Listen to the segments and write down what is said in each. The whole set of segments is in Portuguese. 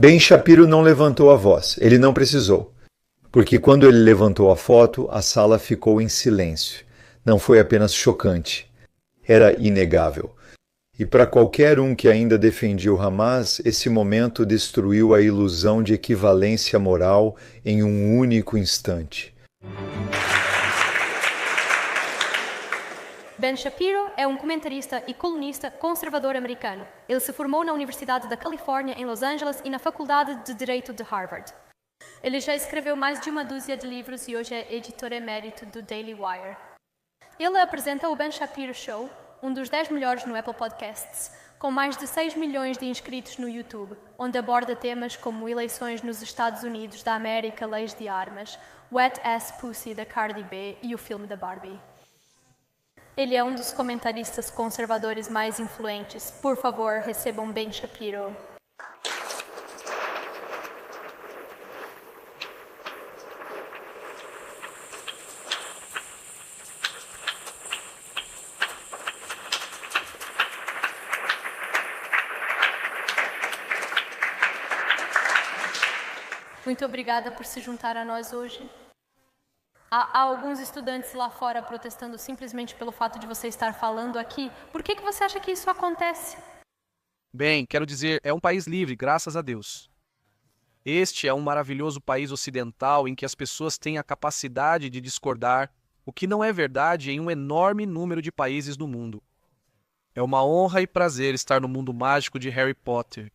Ben Shapiro não levantou a voz. Ele não precisou. Porque quando ele levantou a foto, a sala ficou em silêncio. Não foi apenas chocante. Era inegável. E para qualquer um que ainda defendia o Hamas, esse momento destruiu a ilusão de equivalência moral em um único instante. Ben Shapiro é um comentarista e colunista conservador americano. Ele se formou na Universidade da Califórnia, em Los Angeles, e na Faculdade de Direito de Harvard. Ele já escreveu mais de uma dúzia de livros e hoje é editor emérito do Daily Wire. Ele apresenta o Ben Shapiro Show, um dos 10 melhores no Apple Podcasts, com mais de 6 milhões de inscritos no YouTube, onde aborda temas como eleições nos Estados Unidos da América, leis de armas, Wet Ass Pussy da Cardi B e o filme da Barbie. Ele é um dos comentaristas conservadores mais influentes. Por favor, recebam Ben Shapiro. Muito obrigada por se juntar a nós hoje. Há alguns estudantes lá fora protestando simplesmente pelo fato de você estar falando aqui. Por que você acha que isso acontece? Bem, quero dizer, é um país livre, graças a Deus. Este é um maravilhoso país ocidental em que as pessoas têm a capacidade de discordar, o que não é verdade em um enorme número de países no mundo. É uma honra e prazer estar no mundo mágico de Harry Potter.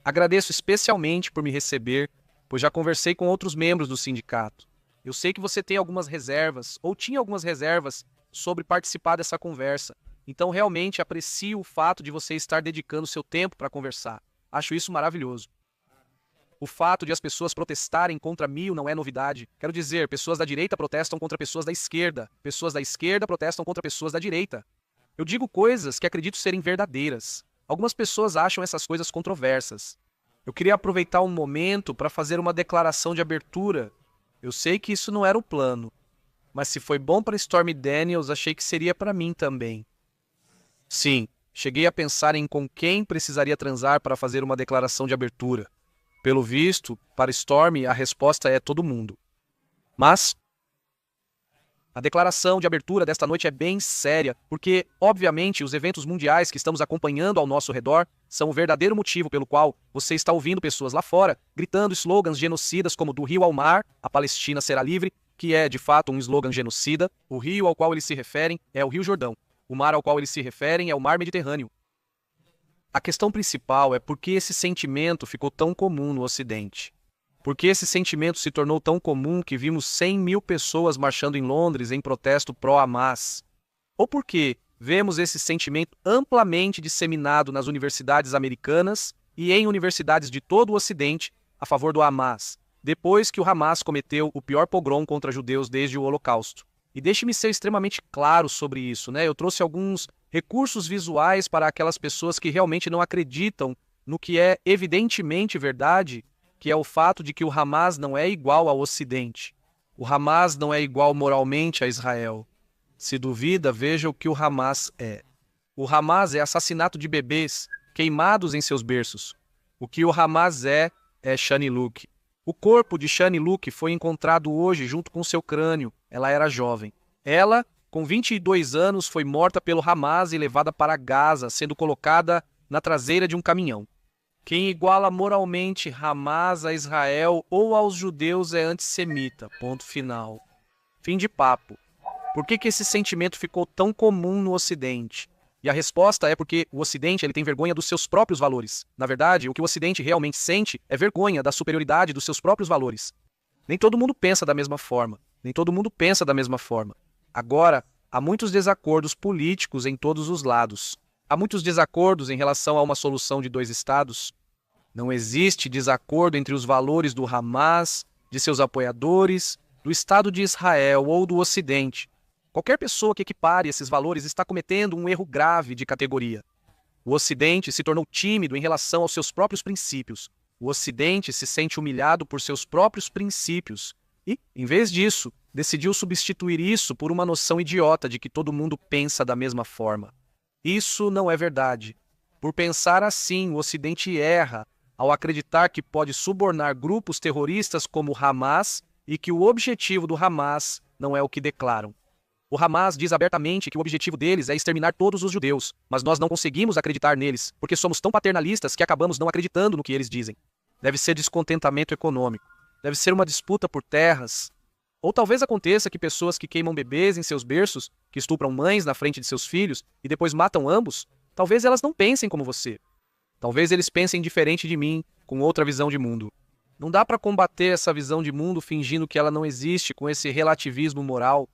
Agradeço especialmente por me receber, pois já conversei com outros membros do sindicato. Eu sei que você tem algumas reservas, ou tinha algumas reservas, sobre participar dessa conversa. Então, realmente aprecio o fato de você estar dedicando seu tempo para conversar. Acho isso maravilhoso. O fato de as pessoas protestarem contra mil não é novidade. Quero dizer, pessoas da direita protestam contra pessoas da esquerda. Pessoas da esquerda protestam contra pessoas da direita. Eu digo coisas que acredito serem verdadeiras. Algumas pessoas acham essas coisas controversas. Eu queria aproveitar um momento para fazer uma declaração de abertura. Eu sei que isso não era o plano, mas se foi bom para Stormy Daniels, achei que seria para mim também. Sim, cheguei a pensar em com quem precisaria transar para fazer uma declaração de abertura. Pelo visto, para Stormy, a resposta é todo mundo. Mas a declaração de abertura desta noite é bem séria, porque, obviamente, os eventos mundiais que estamos acompanhando ao nosso redor são o verdadeiro motivo pelo qual você está ouvindo pessoas lá fora gritando slogans genocidas como do rio ao mar, a Palestina será livre, que é, de fato, um slogan genocida. O rio ao qual eles se referem é o Rio Jordão. O mar ao qual eles se referem é o Mar Mediterrâneo. A questão principal é por que esse sentimento ficou tão comum no Ocidente. Por que esse sentimento se tornou tão comum que vimos 100 mil pessoas marchando em Londres em protesto pró-Hamas? Ou por que vemos esse sentimento amplamente disseminado nas universidades americanas e em universidades de todo o Ocidente a favor do Hamas, depois que o Hamas cometeu o pior pogrom contra judeus desde o Holocausto? E deixe-me ser extremamente claro sobre isso, né? Eu trouxe alguns recursos visuais para aquelas pessoas que realmente não acreditam no que é evidentemente verdade, que é o fato de que o Hamas não é igual ao Ocidente. O Hamas não é igual moralmente a Israel. Se duvida, veja o que o Hamas é. O Hamas é assassinato de bebês queimados em seus berços. O que o Hamas é Shani Luke. O corpo de Shani Luke foi encontrado hoje junto com seu crânio. Ela era jovem. Ela, com 22 anos, foi morta pelo Hamas e levada para Gaza, sendo colocada na traseira de um caminhão. Quem iguala moralmente Hamas a Israel ou aos judeus é antissemita. Ponto final. Fim de papo. Por que esse sentimento ficou tão comum no Ocidente? E a resposta é porque o Ocidente ele tem vergonha dos seus próprios valores. Na verdade, o que o Ocidente realmente sente é vergonha da superioridade dos seus próprios valores. Nem todo mundo pensa da mesma forma. Nem todo mundo pensa da mesma forma. Agora, há muitos desacordos políticos em todos os lados. Há muitos desacordos em relação a uma solução de 2 estados. Não existe desacordo entre os valores do Hamas, de seus apoiadores, do Estado de Israel ou do Ocidente. Qualquer pessoa que equipare esses valores está cometendo um erro grave de categoria. O Ocidente se tornou tímido em relação aos seus próprios princípios. O Ocidente se sente humilhado por seus próprios princípios e, em vez disso, decidiu substituir isso por uma noção idiota de que todo mundo pensa da mesma forma. Isso não é verdade. Por pensar assim, o Ocidente erra ao acreditar que pode subornar grupos terroristas como o Hamas e que o objetivo do Hamas não é o que declaram. O Hamas diz abertamente que o objetivo deles é exterminar todos os judeus, mas nós não conseguimos acreditar neles, porque somos tão paternalistas que acabamos não acreditando no que eles dizem. Deve ser descontentamento econômico, deve ser uma disputa por terras. Ou talvez aconteça que pessoas que queimam bebês em seus berços, que estupram mães na frente de seus filhos e depois matam ambos, talvez elas não pensem como você. Talvez eles pensem diferente de mim, com outra visão de mundo. Não dá para combater essa visão de mundo fingindo que ela não existe com esse relativismo moral.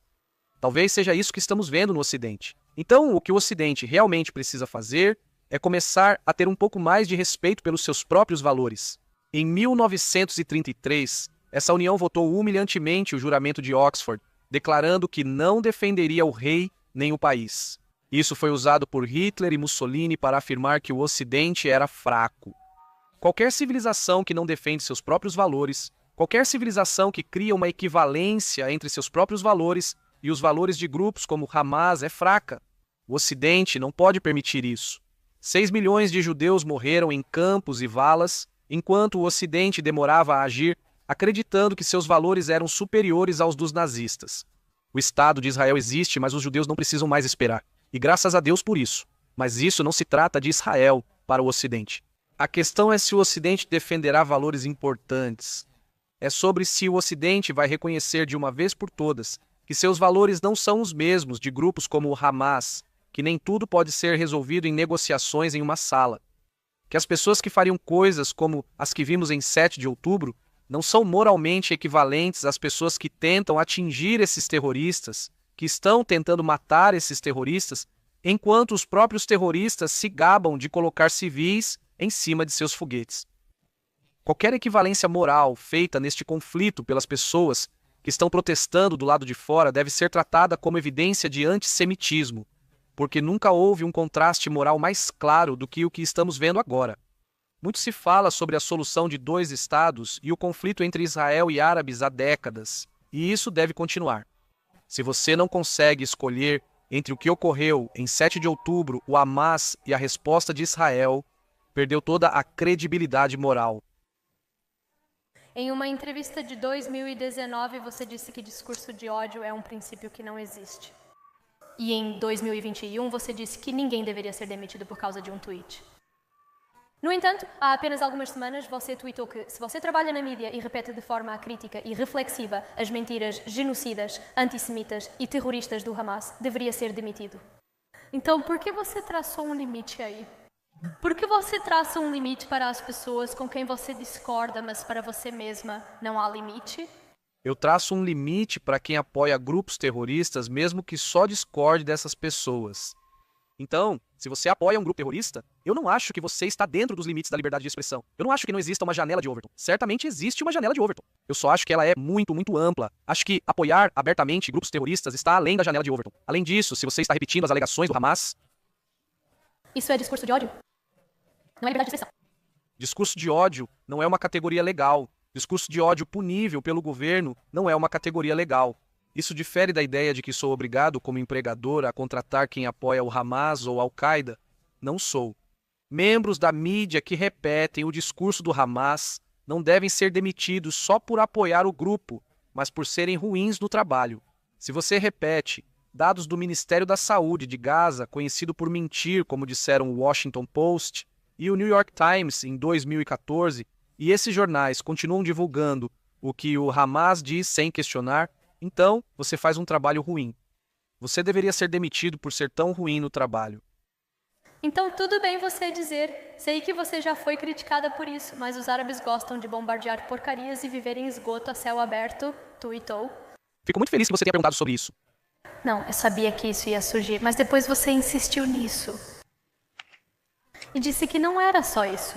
Talvez seja isso que estamos vendo no Ocidente. Então, o que o Ocidente realmente precisa fazer é começar a ter um pouco mais de respeito pelos seus próprios valores. Em 1933, essa união votou humilhantemente o juramento de Oxford, declarando que não defenderia o rei nem o país. Isso foi usado por Hitler e Mussolini para afirmar que o Ocidente era fraco. Qualquer civilização que não defende seus próprios valores, qualquer civilização que cria uma equivalência entre seus próprios valores e os valores de grupos como Hamas é fraca. O Ocidente não pode permitir isso. 6 milhões de judeus morreram em campos e valas, enquanto o Ocidente demorava a agir, acreditando que seus valores eram superiores aos dos nazistas. O Estado de Israel existe, mas os judeus não precisam mais esperar. E graças a Deus por isso. Mas isso não se trata de Israel para o Ocidente. A questão é se o Ocidente defenderá valores importantes. É sobre se o Ocidente vai reconhecer de uma vez por todas que seus valores não são os mesmos de grupos como o Hamas, que nem tudo pode ser resolvido em negociações em uma sala. Que as pessoas que fariam coisas como as que vimos em 7 de outubro não são moralmente equivalentes às pessoas que tentam atingir esses terroristas, que estão tentando matar esses terroristas, enquanto os próprios terroristas se gabam de colocar civis em cima de seus foguetes. Qualquer equivalência moral feita neste conflito pelas pessoas que estão protestando do lado de fora deve ser tratada como evidência de antissemitismo, porque nunca houve um contraste moral mais claro do que o que estamos vendo agora. Muito se fala sobre a solução de 2 estados e o conflito entre Israel e árabes há décadas, e isso deve continuar. Se você não consegue escolher entre o que ocorreu em 7 de outubro, o Hamas e a resposta de Israel, perdeu toda a credibilidade moral. Em uma entrevista de 2019, você disse que discurso de ódio é um princípio que não existe. E em 2021, você disse que ninguém deveria ser demitido por causa de um tweet. No entanto, há apenas algumas semanas, você tweetou que se você trabalha na mídia e repete de forma crítica e reflexiva as mentiras genocidas, antissemitas e terroristas do Hamas, deveria ser demitido. Então, por que você traçou um limite aí? Por que você traça um limite para as pessoas com quem você discorda, mas para você mesma não há limite? Eu traço um limite para quem apoia grupos terroristas, mesmo que só discorde dessas pessoas. Então, se você apoia um grupo terrorista, eu não acho que você está dentro dos limites da liberdade de expressão. Eu não acho que não exista uma janela de Overton. Certamente existe uma janela de Overton. Eu só acho que ela é muito, muito ampla. Acho que apoiar abertamente grupos terroristas está além da janela de Overton. Além disso, se você está repetindo as alegações do Hamas... Isso é discurso de ódio? Não é liberdade de expressão. Discurso de ódio não é uma categoria legal. Discurso de ódio punível pelo governo não é uma categoria legal. Isso difere da ideia de que sou obrigado, como empregador, a contratar quem apoia o Hamas ou Al-Qaeda. Não sou. Membros da mídia que repetem o discurso do Hamas não devem ser demitidos só por apoiar o grupo, mas por serem ruins no trabalho. Se você repete dados do Ministério da Saúde de Gaza, conhecido por mentir, como disseram o Washington Post e o New York Times em 2014, e esses jornais continuam divulgando o que o Hamas diz sem questionar, então você faz um trabalho ruim. Você deveria ser demitido por ser tão ruim no trabalho. Então tudo bem você dizer, sei que você já foi criticada por isso, mas os árabes gostam de bombardear porcarias e viver em esgoto a céu aberto, tweetou. Fico muito feliz que você tenha perguntado sobre isso. Não, eu sabia que isso ia surgir, mas depois você insistiu nisso. E disse que não era só isso.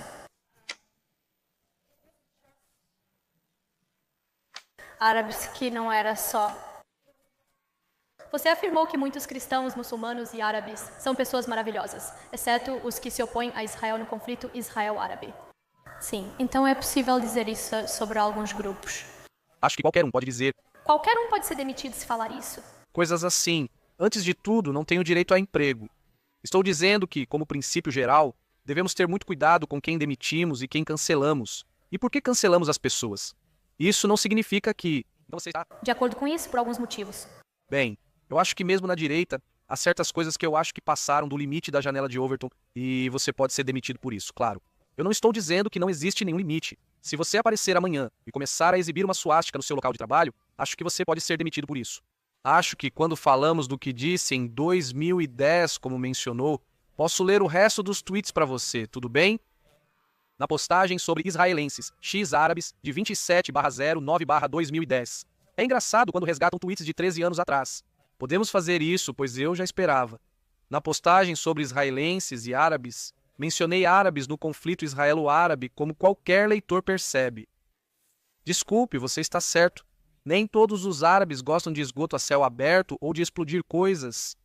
Árabes que não era só. Você afirmou que muitos cristãos, muçulmanos e árabes são pessoas maravilhosas, exceto os que se opõem a Israel no conflito Israel-Árabe. Sim, então é possível dizer isso sobre alguns grupos. Acho que qualquer um pode dizer. Qualquer um pode ser demitido se falar isso. Coisas assim. Antes de tudo, não tenho direito a emprego. Estou dizendo que, como princípio geral, devemos ter muito cuidado com quem demitimos e quem cancelamos. E por que cancelamos as pessoas? Isso não significa que você está de acordo com isso por alguns motivos. bem. Eu acho que mesmo na direita, há certas coisas que eu acho que passaram do limite da janela de Overton e você pode ser demitido por isso, claro. Eu não estou dizendo que não existe nenhum limite. Se você aparecer amanhã e começar a exibir uma suástica no seu local de trabalho, acho que você pode ser demitido por isso. Acho que quando falamos do que disse em 2010, como mencionou, posso ler o resto dos tweets para você, tudo bem? Na postagem sobre israelenses, X árabes, de 27/09/2010. É engraçado quando resgatam tweets de 13 anos atrás. Podemos fazer isso, pois eu já esperava. Na postagem sobre israelenses e árabes, mencionei árabes no conflito israelo-árabe como qualquer leitor percebe. Desculpe, você está certo. Nem todos os árabes gostam de esgoto a céu aberto ou de explodir coisas.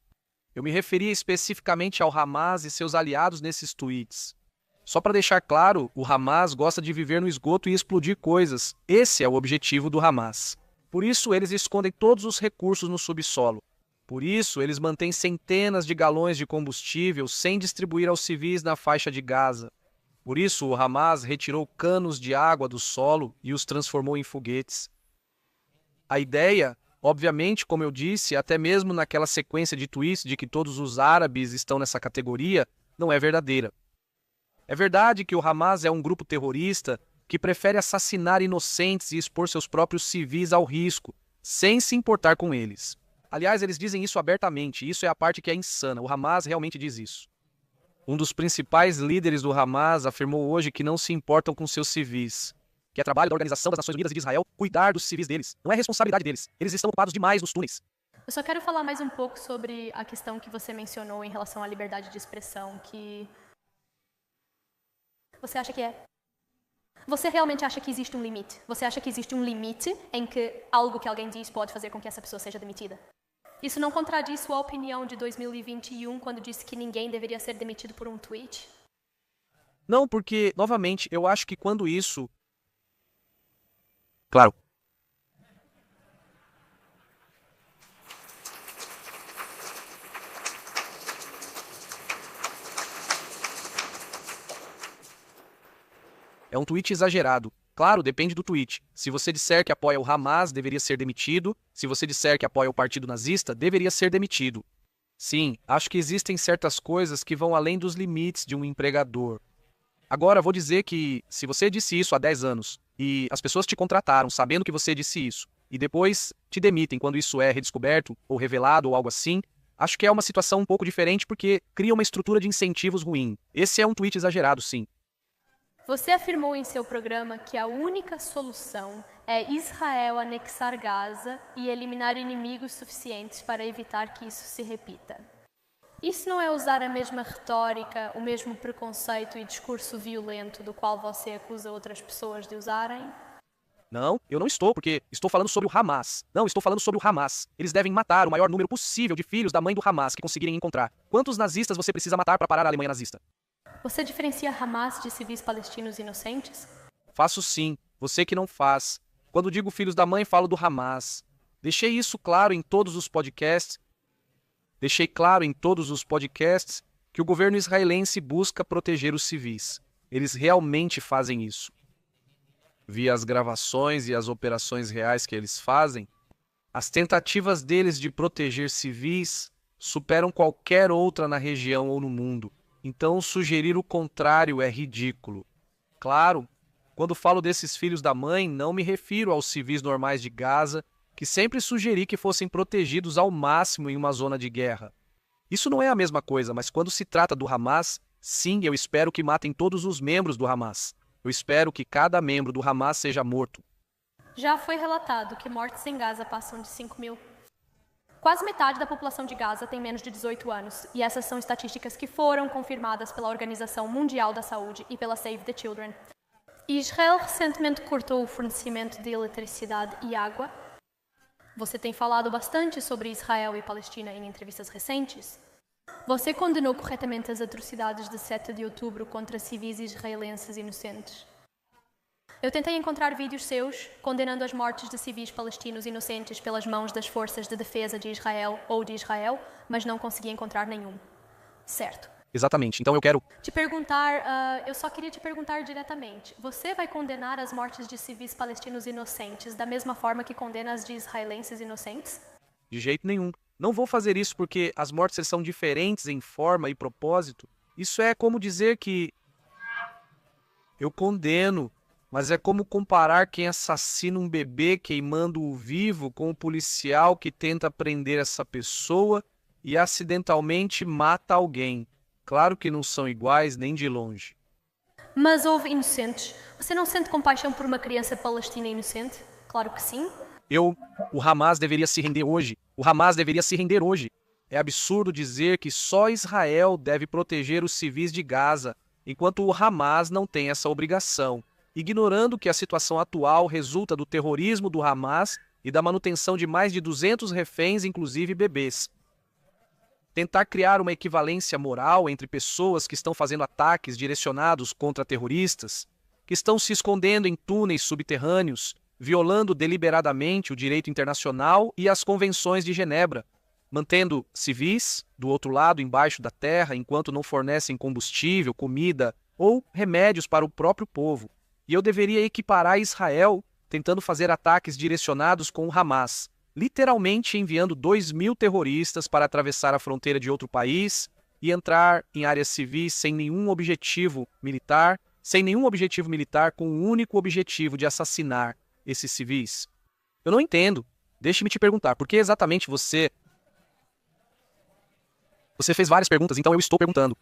Eu me referia especificamente ao Hamas e seus aliados nesses tweets. Só para deixar claro, o Hamas gosta de viver no esgoto e explodir coisas. Esse é o objetivo do Hamas. Por isso, eles escondem todos os recursos no subsolo. Por isso, eles mantêm centenas de galões de combustível sem distribuir aos civis na faixa de Gaza. Por isso, o Hamas retirou canos de água do solo e os transformou em foguetes. A ideia, obviamente, como eu disse, até mesmo naquela sequência de tweets de que todos os árabes estão nessa categoria, não é verdadeira. É verdade que o Hamas é um grupo terrorista que prefere assassinar inocentes e expor seus próprios civis ao risco, sem se importar com eles. Aliás, eles dizem isso abertamente, e isso é a parte que é insana. O Hamas realmente diz isso. Um dos principais líderes do Hamas afirmou hoje que não se importam com seus civis, que é trabalho da Organização das Nações Unidas e de Israel cuidar dos civis deles. Não é responsabilidade deles. Eles estão ocupados demais nos túneis. Eu só quero falar mais um pouco sobre a questão que você mencionou em relação à liberdade de expressão, que você acha que é? Você realmente acha que existe um limite? Você acha que existe um limite em que algo que alguém diz pode fazer com que essa pessoa seja demitida? Isso não contradiz sua opinião de 2021, quando disse que ninguém deveria ser demitido por um tweet? Não, porque, novamente, eu acho que quando isso... Claro. É um tweet exagerado. Claro, depende do tweet. Se você disser que apoia o Hamas, deveria ser demitido. Se você disser que apoia o partido nazista, deveria ser demitido. Sim, acho que existem certas coisas que vão além dos limites de um empregador. Agora, vou dizer que, se você disse isso há 10 anos, e as pessoas te contrataram sabendo que você disse isso, e depois te demitem quando isso é redescoberto, ou revelado, ou algo assim, acho que é uma situação um pouco diferente porque cria uma estrutura de incentivos ruim. Esse é um tweet exagerado, sim. Você afirmou em seu programa que a única solução é Israel anexar Gaza e eliminar inimigos suficientes para evitar que isso se repita. Isso não é usar a mesma retórica, o mesmo preconceito e discurso violento do qual você acusa outras pessoas de usarem? Não, eu não estou, porque estou falando sobre o Hamas. Não, estou falando sobre o Hamas. Eles devem matar o maior número possível de filhos da mãe do Hamas que conseguirem encontrar. Quantos nazistas você precisa matar para parar a Alemanha nazista? Você diferencia Hamas de civis palestinos inocentes? Faço sim, você que não faz. Quando digo filhos da mãe, falo do Hamas. Deixei isso claro em todos os podcasts. Deixei claro em todos os podcasts que o governo israelense busca proteger os civis. Eles realmente fazem isso. Vi as gravações e as operações reais que eles fazem. As tentativas deles de proteger civis superam qualquer outra na região ou no mundo. Então, sugerir o contrário é ridículo. Claro, quando falo desses filhos da mãe, não me refiro aos civis normais de Gaza, que sempre sugeri que fossem protegidos ao máximo em uma zona de guerra. Isso não é a mesma coisa, mas quando se trata do Hamas, sim, eu espero que matem todos os membros do Hamas. Eu espero que cada membro do Hamas seja morto. Já foi relatado que mortes em Gaza passam de 5.000. Quase metade da população de Gaza tem menos de 18 anos, e essas são estatísticas que foram confirmadas pela Organização Mundial da Saúde e pela Save the Children. Israel recentemente cortou o fornecimento de eletricidade e água. Você tem falado bastante sobre Israel e Palestina em entrevistas recentes. Você condenou corretamente as atrocidades de 7 de outubro contra civis israelenses inocentes. Eu tentei encontrar vídeos seus condenando as mortes de civis palestinos inocentes pelas mãos das forças de defesa de Israel ou de Israel, mas não consegui encontrar nenhum. Certo. Exatamente. Então eu quero... Eu só queria te perguntar diretamente. Você vai condenar as mortes de civis palestinos inocentes da mesma forma que condena as de israelenses inocentes? De jeito nenhum. Não vou fazer isso porque as mortes são diferentes em forma e propósito. Isso é como dizer que... Eu condeno, mas é como comparar quem assassina um bebê queimando-o vivo com o policial que tenta prender essa pessoa e acidentalmente mata alguém. Claro que não são iguais nem de longe. Mas houve inocentes. Você não sente compaixão por uma criança palestina inocente? Claro que sim. O Hamas deveria se render hoje. O Hamas deveria se render hoje. É absurdo dizer que só Israel deve proteger os civis de Gaza, enquanto o Hamas não tem essa obrigação, ignorando que a situação atual resulta do terrorismo do Hamas e da manutenção de mais de 200 reféns, inclusive bebês. Tentar criar uma equivalência moral entre pessoas que estão fazendo ataques direcionados contra terroristas, que estão se escondendo em túneis subterrâneos, violando deliberadamente o direito internacional e as convenções de Genebra, mantendo civis, do outro lado, embaixo da terra, enquanto não fornecem combustível, comida ou remédios para o próprio povo. E eu deveria equiparar Israel tentando fazer ataques direcionados com o Hamas, literalmente enviando 2.000 terroristas para atravessar a fronteira de outro país e entrar em áreas civis sem nenhum objetivo militar, com o único objetivo de assassinar esses civis. Eu não entendo. Deixe-me te perguntar, por que exatamente você... Você fez várias perguntas, então eu estou perguntando.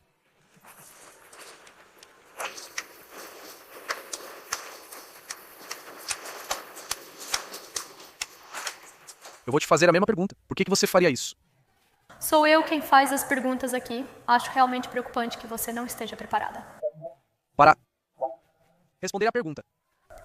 Eu vou te fazer a mesma pergunta. Por que você faria isso? Sou eu quem faz as perguntas aqui. Acho realmente preocupante que você não esteja preparada. Para responder a pergunta.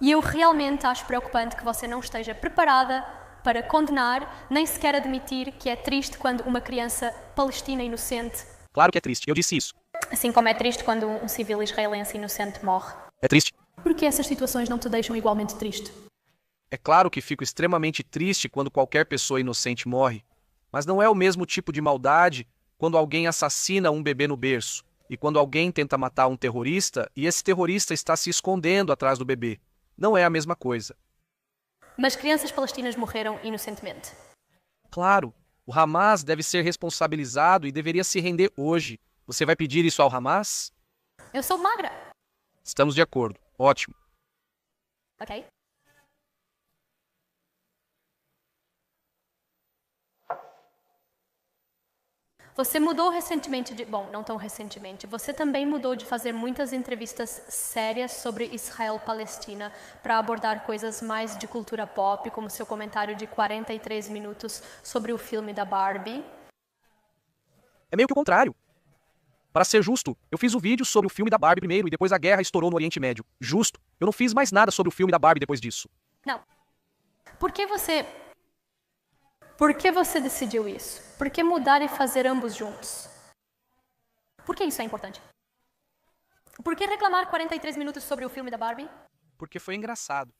E eu realmente acho preocupante que você não esteja preparada para condenar, nem sequer admitir que é triste quando uma criança palestina inocente... Claro que é triste, eu disse isso. Assim como é triste quando um civil israelense inocente morre. É triste. Por que essas situações não te deixam igualmente triste? É claro que fico extremamente triste quando qualquer pessoa inocente morre, mas não é o mesmo tipo de maldade quando alguém assassina um bebê no berço e quando alguém tenta matar um terrorista e esse terrorista está se escondendo atrás do bebê. Não é a mesma coisa. Mas crianças palestinas morreram inocentemente. Claro, o Hamas deve ser responsabilizado e deveria se render hoje. Você vai pedir isso ao Hamas? Eu sou magra. Estamos de acordo. Ótimo. Ok. Você mudou recentemente de... Bom, não tão recentemente. Você também mudou de fazer muitas entrevistas sérias sobre Israel-Palestina para abordar coisas mais de cultura pop, como seu comentário de 43 minutos sobre o filme da Barbie. É meio que o contrário. Para ser justo, eu fiz um vídeo sobre o filme da Barbie primeiro e depois a guerra estourou no Oriente Médio. Justo. Eu não fiz mais nada sobre o filme da Barbie depois disso. Não. Por que você decidiu isso? Por que mudar e fazer ambos juntos? Por que isso é importante? Por que reclamar 43 minutos sobre o filme da Barbie? Porque foi engraçado.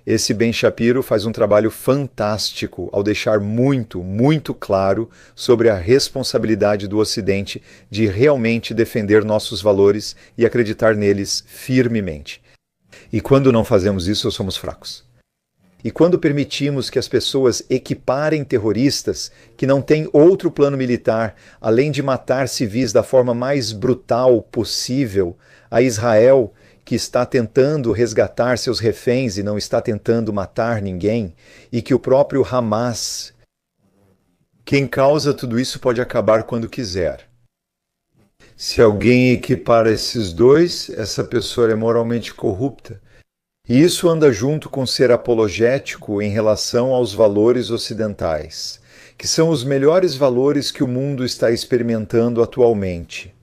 Esse Ben Shapiro faz um trabalho fantástico ao deixar muito, muito claro sobre a responsabilidade do Ocidente de realmente defender nossos valores e acreditar neles firmemente. E quando não fazemos isso, somos fracos. E quando permitimos que as pessoas equiparem terroristas que não têm outro plano militar, além de matar civis da forma mais brutal possível, a Israel, que está tentando resgatar seus reféns e não está tentando matar ninguém, e que o próprio Hamas, quem causa tudo isso, pode acabar quando quiser. Se alguém equipara esses dois, essa pessoa é moralmente corrupta. E isso anda junto com ser apologético em relação aos valores ocidentais, que são os melhores valores que o mundo está experimentando atualmente.